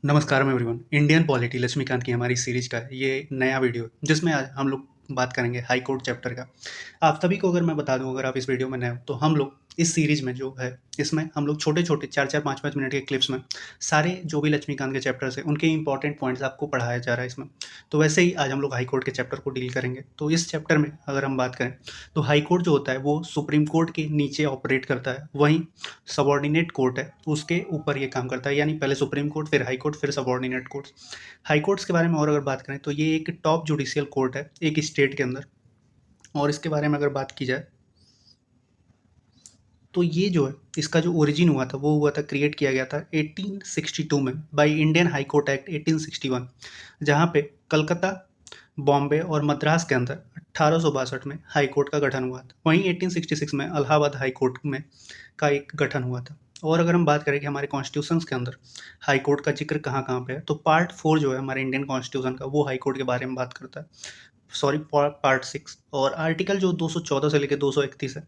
नमस्कार everyone. Indian polity Laxmikant की हमारी सीरीज का ये नया वीडियो है, जिसमें आज हम लोग बात करेंगे हाई कोर्ट चैप्टर का। आप सभी को अगर मैं बता दूं, अगर आप इस वीडियो में नए हो तो हम लोग इस सीरीज में जो है, इसमें हम लोग छोटे छोटे 4-4 5-5 मिनट के क्लिप्स में सारे जो भी लक्ष्मीकांत के चैप्टर्स हैं उनके इंपॉर्टेंट पॉइंट्स आपको पढ़ाया जा रहा है इसमें। तो वैसे ही आज हम लोग हाई कोर्ट के चैप्टर को डील करेंगे। तो इस चैप्टर में अगर हम बात करें तो हाई कोर्ट जो होता है वो सुप्रीम कोर्ट के नीचे ऑपरेट करता है, वहीं सबॉर्डिनेट कोर्ट है उसके ऊपर ये काम करता है, यानी पहले सुप्रीम कोर्ट, फिर हाई कोर्ट, फिर सबॉर्डिनेट कोर्ट। हाई कोर्ट्स के बारे में और अगर बात करें तो ये एक टॉप जुडिशियल कोर्ट है एक स्टेट के अंदर। और इसके बारे में अगर बात की जाए तो ये जो है, इसका जो ओरिजिन हुआ था वो हुआ था, क्रिएट किया गया था 1862 में by Indian high court act 1861, जहाँ पे कलकत्ता, बॉम्बे और मद्रास के अंदर 1862 में हाई कोर्ट का गठन हुआ था। वहीं 1866 में इलाहाबाद हाई कोर्ट में का एक गठन हुआ था। और अगर हम बात करें कि हमारे कॉन्स्टिट्यूशंस के अंदर हाई कोर्ट का जिक्र कहाँ कहाँ पे है, तो पार्ट 4 जो है हमारे इंडियन कॉन्स्टिट्यूशन का, वो हाई कोर्ट के बारे में बात करता है। Sorry, part 6। और आर्टिकल जो 214 से लेकर 231 है,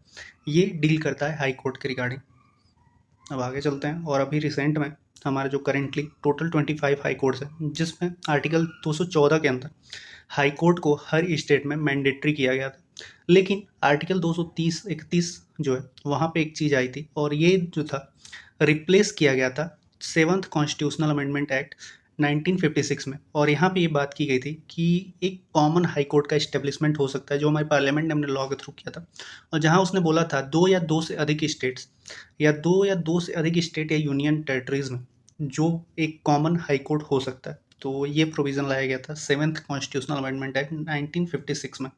ये डील करता है हाई कोर्ट के रिगार्डिंग। अब आगे चलते हैं। और अभी रिसेंट में हमारे जो करेंटली टोटल 25 हाई कोर्ट्स हैं, जिसमें आर्टिकल 214 के अंदर हाई कोर्ट को हर स्टेट में मैंडेटरी किया गया था। लेकिन आर्टिकल 230-31 जो है, वहाँ पे एक चीज़ आई थी, और ये जो था रिप्लेस किया गया था 7th कॉन्स्टिट्यूशनल अमेंडमेंट एक्ट 1956 में। और यहाँ पे ये बात की गई थी कि एक कॉमन हाई कोर्ट का इस्टेब्लिशमेंट हो सकता है, जो हमारे पार्लियामेंट ने अपने लॉ के थ्रू किया था। और जहाँ उसने बोला था दो या दो से अधिक स्टेट्स, या दो से अधिक स्टेट या यूनियन टेरिटरीज में जो एक कॉमन हाई कोर्ट हो सकता है। तो ये प्रोविज़न लाया गया था 7th कॉन्स्टिट्यूशनल अमेंडमेंट एक्ट 1956 में।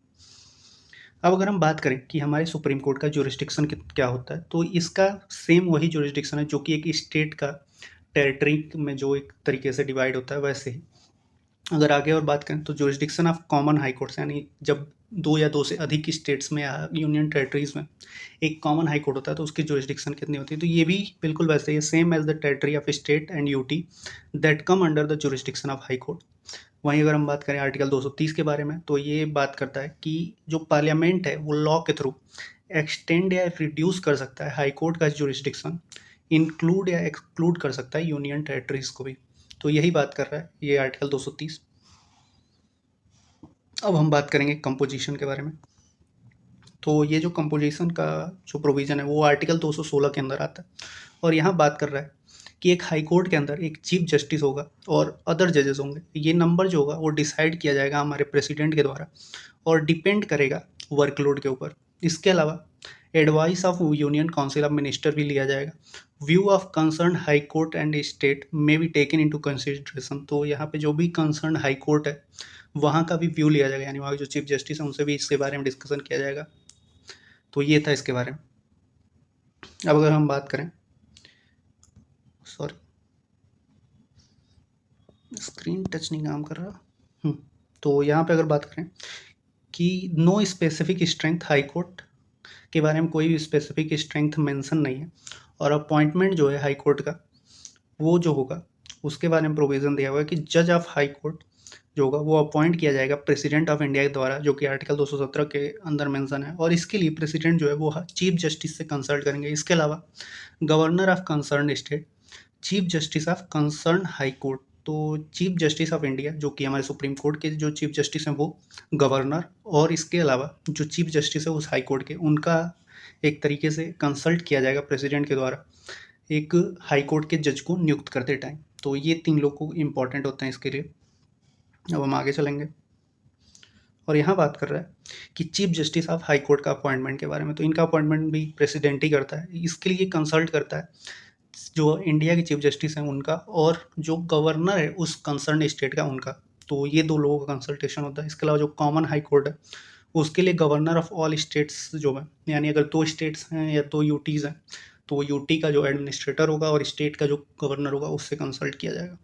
अब अगर हम बात करें कि हमारे सुप्रीम कोर्ट का ज्यूरिसडिक्शन क्या होता है, तो इसका सेम वही ज्यूरिसडिक्शन है जो कि एक स्टेट का टेरिटरी में जो एक तरीके से डिवाइड होता है, वैसे ही अगर आगे और बात करें तो jurisdiction of common high courts, यानी जब दो या दो से अधिक स्टेट्स में या यूनियन टेरिटरीज में एक कॉमन हाई कोर्ट होता है तो उसकी ज्यूरिसडिक्शन कितनी होती है, तो ये भी बिल्कुल वैसे ही same as the territory of state and UT that come under the jurisdiction of high court. वहीं अगर हम बात करें आर्टिकल 230 के बारे में, तो ये बात करता है कि जो पार्लियामेंट है वो लॉ के थ्रू एक्सटेंड या रिड्यूस कर सकता है हाई कोर्ट का ज्यूरिसडिक्शन, इंक्लूड या एक्सक्लूड कर सकता है यूनियन टेरिटरीज को भी। तो यही बात कर रहा है ये आर्टिकल 230। अब हम बात करेंगे कंपोजिशन के बारे में। तो ये जो कंपोजिशन का जो प्रोविज़न है वो आर्टिकल 216 के अंदर आता है, और यहाँ बात कर रहा है कि एक हाई कोर्ट के अंदर एक चीफ जस्टिस होगा और अदर जजेस होंगे। ये नंबर जो होगा वो डिसाइड किया जाएगा हमारे प्रेसिडेंट के द्वारा, और डिपेंड करेगा वर्कलोड के ऊपर। इसके अलावा advice of union council of minister भी लिया जाएगा। View of concern high court and state में बी टेकन इनटू कंसिडरेशन। तो यहाँ पे जो भी कंसर्न हाई कोर्ट है वहाँ का भी व्यू लिया जाएगा, यानी वहाँ जो चीफ जस्टिस है उनसे भी इसके बारे में डिस्कशन किया जाएगा। तो ये था इसके बारे में। अब अगर हम बात करें, सॉरी स्क्रीन टच नहीं काम कर रहा। तो यहाँ पे अगर बात करें कि no specific strength, high court के बारे में कोई भी स्पेसिफिक स्ट्रेंथ मेंशन नहीं है। और अपॉइंटमेंट जो है हाई कोर्ट का वो जो होगा उसके बारे में प्रोविज़न दिया हुआ है कि जज ऑफ हाई कोर्ट जो होगा वो अपॉइंट किया जाएगा प्रेसिडेंट ऑफ इंडिया के द्वारा, जो कि आर्टिकल 217 के अंदर मेंशन है। और इसके लिए प्रेसिडेंट जो है वो चीफ जस्टिस से कंसल्ट करेंगे। इसके अलावा governor of concern state, chief justice of concern high court. तो चीफ जस्टिस ऑफ इंडिया जो कि हमारे सुप्रीम कोर्ट के जो चीफ जस्टिस हैं वो गवर्नर, और इसके अलावा जो चीफ जस्टिस है उस हाई कोर्ट के, उनका एक तरीके से कंसल्ट किया जाएगा प्रेसिडेंट के द्वारा एक हाई कोर्ट के जज को नियुक्त करते टाइम। तो ये 3 लोग को इम्पॉर्टेंट होते हैं इसके लिए। अब हम आगे चलेंगे, और यहाँ बात कर रहा है कि chief justice of high court का अपॉइंटमेंट के बारे में। तो इनका अपॉइंटमेंट भी प्रेसिडेंट ही करता है। इसके लिए कंसल्ट करता है जो इंडिया के चीफ जस्टिस हैं उनका, और जो गवर्नर है उस कंसर्न स्टेट का उनका। तो ये 2 लोगों का कंसल्टेशन होता है। इसके अलावा जो कॉमन हाई कोर्ट है उसके लिए गवर्नर ऑफ ऑल स्टेट्स जो है, यानी अगर 2 स्टेट्स हैं या 2 यूटीज़ हैं तो वो यूटी का जो एडमिनिस्ट्रेटर होगा और स्टेट का जो गवर्नर होगा उससे कंसल्ट किया जाएगा।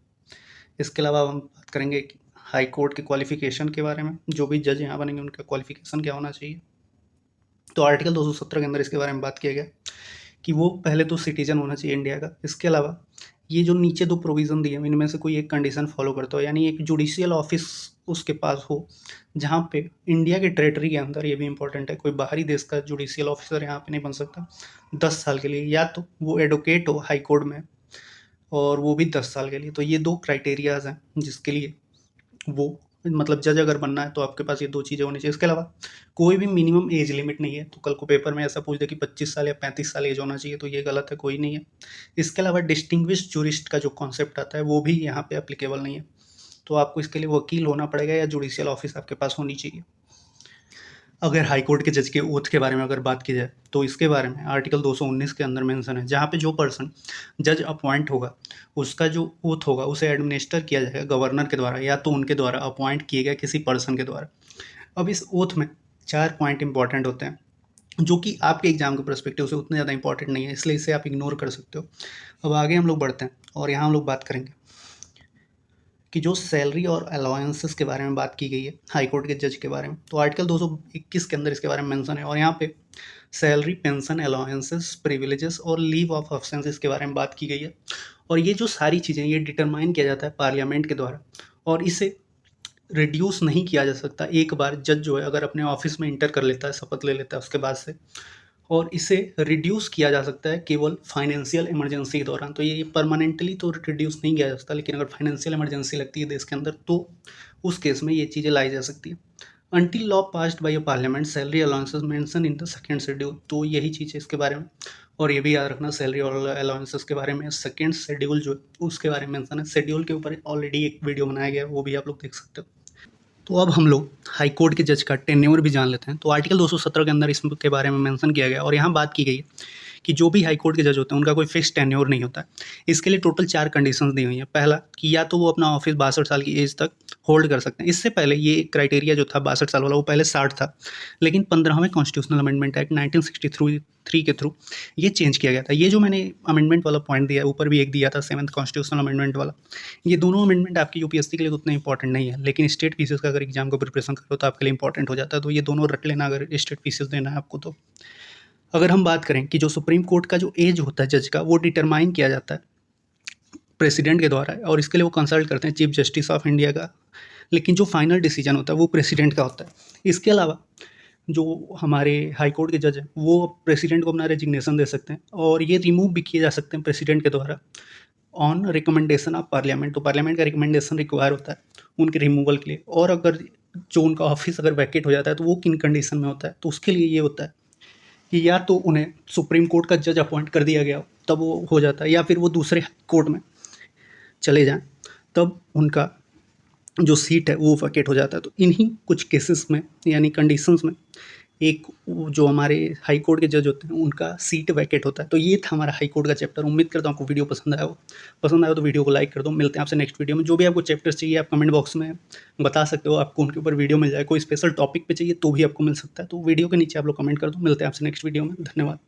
इसके अलावा हम बात करेंगे कि हाई कोर्ट के क्वालिफिकेशन के बारे में, जो भी जज यहाँ बनेंगे उनका क्वालिफिकेशन क्या होना चाहिए। तो आर्टिकल 217 के अंदर इसके बारे में बात किया गया कि वो पहले तो सिटीजन होना चाहिए इंडिया का। इसके अलावा ये जो नीचे 2 प्रोविज़न दिए हैं इनमें से कोई एक कंडीशन फॉलो करता हो, यानी एक जुडिशियल ऑफिस उसके पास हो जहाँ पे इंडिया के टेरिटरी के अंदर, ये भी इंपॉर्टेंट है, कोई बाहरी देश का जुडिशियल ऑफिसर यहाँ पे नहीं बन सकता 10 साल के लिए, या तो वो एडवोकेट हो हाई कोर्ट में, और वो भी 10 साल के लिए। तो ये 2 क्राइटेरियाज़ हैं जिसके लिए वो मतलब जज अगर बनना है तो आपके पास ये 2 चीज़ें होनी चाहिए। इसके अलावा कोई भी मिनिमम एज लिमिट नहीं है, तो कल को पेपर में ऐसा पूछ दे कि 25 साल या 35 साल एज होना चाहिए, तो ये गलत है, कोई नहीं है। इसके अलावा डिस्टिंग्विश्ड ज्यूरिस्ट का जो कॉन्सेप्ट आता है वो भी यहाँ पे एप्लीकेबल नहीं है, तो आपको इसके लिए वकील होना पड़ेगा या जुडिशियल ऑफिस आपके पास होनी चाहिए। अगर हाई कोर्ट के जज के ओथ के बारे में अगर बात की जाए तो इसके बारे में आर्टिकल 219 के अंदर मेंशन है, जहाँ पे जो पर्सन जज अपॉइंट होगा उसका जो ओथ होगा उसे एडमिनिस्टर किया जाएगा गवर्नर के द्वारा या तो उनके द्वारा अपॉइंट किए गए किसी पर्सन के द्वारा। अब इस ओथ में 4 पॉइंट इंपॉर्टेंट होते हैं जो कि आपके एग्जाम के पर्सपेक्टिव से उतने ज़्यादा इंपॉर्टेंट नहीं है, इसलिए इसे आप इग्नोर कर सकते हो। अब आगे हम लोग बढ़ते हैं और यहाँ हम लोग बात करेंगे कि जो सैलरी और अलाउंसेस के बारे में बात की गई है हाई कोर्ट के जज के बारे में, तो आर्टिकल 221 के अंदर इसके बारे में मेंशन है और यहाँ पे सैलरी, पेंशन, अलाउंसेस, प्रिविलेजेस और लीव ऑफ एब्सेंस इसके बारे में बात की गई है। और ये जो सारी चीज़ें ये डिटरमाइन किया जाता है पार्लियामेंट के द्वारा और इसे रिड्यूस नहीं किया जा सकता। एक बार जज जो है अगर अपने ऑफिस में इंटर कर लेता है, शपथ ले लेता है उसके बाद से, और इसे रिड्यूस किया जा सकता है केवल फाइनेंशियल इमरजेंसी के दौरान। तो ये परमानेंटली तो रिड्यूस नहीं किया जा सकता, लेकिन अगर फाइनेंशियल इमरजेंसी लगती है देश के अंदर तो उस केस में ये चीज़ें लाई जा सकती है। Until law passed by a parliament salary allowances mention in the second schedule, तो यही चीज़ है इसके बारे में। और ये भी याद रखना सैलरी और अलाउंसेस के बारे में सेकंड शेड्यूल जो है उसके बारे में मेंशन है। शेड्यूल के ऊपर ऑलरेडी एक वीडियो बनाया गया है, वो भी आप लोग देख सकते हो। तो अब हम लोग हाई कोर्ट के जज का टेन्योर भी जान लेते हैं। तो आर्टिकल 217 के अंदर इसके बारे में मेंशन किया गया और यहाँ बात की गई है कि जो भी हाई कोर्ट के जज होते हैं उनका कोई फिक्स टेन्योर नहीं होता है। इसके लिए टोटल 4 कंडीशंस दी हुई हैं। पहला कि या तो वो अपना ऑफिस 62 साल की एज तक होल्ड कर सकते हैं। इससे पहले ये क्राइटेरिया जो था 62 साल वाला वो पहले 60 था, लेकिन 15वें कॉन्स्टिट्यूशनल अमेंडमेंट एक्ट 1963 के थ्रू ये चेंज किया गया था। ये जो मैंने अमेंडमेंट वाला पॉइंट दिया है, ऊपर भी एक दिया था 7th कॉन्स्टिट्यूशनल अमेंडमेंट वाला, ये दोनों अमेंडमेंट आपकी यूपीएससी के लिए तो उतना इंपॉर्टेंट नहीं है, लेकिन स्टेट पीसीएस का अगर एग्जाम को प्रिपरेशन करो तो आपके लिए इंपॉर्टेंट हो जाता है। तो ये दोनों रट लेना अगर स्टेट पीसीएस देना है आपको तो। अगर हम बात करें कि जो सुप्रीम कोर्ट का जो एज होता है जज का वो डिटरमाइन किया जाता है प्रेसिडेंट के द्वारा और इसके लिए वो कंसल्ट करते हैं चीफ जस्टिस ऑफ इंडिया का, लेकिन जो फाइनल डिसीजन होता है वो प्रेसिडेंट का होता है। इसके अलावा जो हमारे हाई कोर्ट के जज हैं वो प्रेसिडेंट को अपना रेजिग्नेशन दे सकते हैं और ये रिमूव भी किए जा सकते हैं प्रेसिडेंट के द्वारा ऑन रिकमेंडेशन ऑफ पार्लियामेंट। तो पार्लियामेंट का रिकमेंडेशन रिक्वायर होता है उनके रिमूवल के लिए। और अगर जो उनका ऑफिस अगर वैकेट हो जाता है तो वो किन कंडीशन में होता है, तो उसके लिए ये होता है कि या तो उन्हें सुप्रीम कोर्ट का जज अपॉइंट कर दिया गया तब वो हो जाता है, या फिर वो दूसरे कोर्ट में चले जाएं तब उनका जो सीट है वो वैकेट हो जाता है। तो इन्हीं कुछ केसेस में यानी कंडीशंस में एक जो हमारे हाई कोर्ट के जज होते हैं उनका सीट वैकेट होता है। तो ये था हमारा हाई कोर्ट का चैप्टर। उम्मीद करता हूँ आपको वीडियो पसंद आया हो। पसंद आया हो तो वीडियो को लाइक कर दो। मिलते हैं आपसे नेक्स्ट वीडियो में। जो भी आपको चैप्टर्स चाहिए आप कमेंट बॉक्स में बता सकते हो, आपको उनके ऊपर वीडियो मिल जाए। कोई स्पेशल टॉपिक पे चाहिए तो भी आपको मिल सकता है, तो वीडियो के नीचे आप लोग कमेंट कर दो। मिलते हैं आपसे नेक्स्ट वीडियो में। धन्यवाद।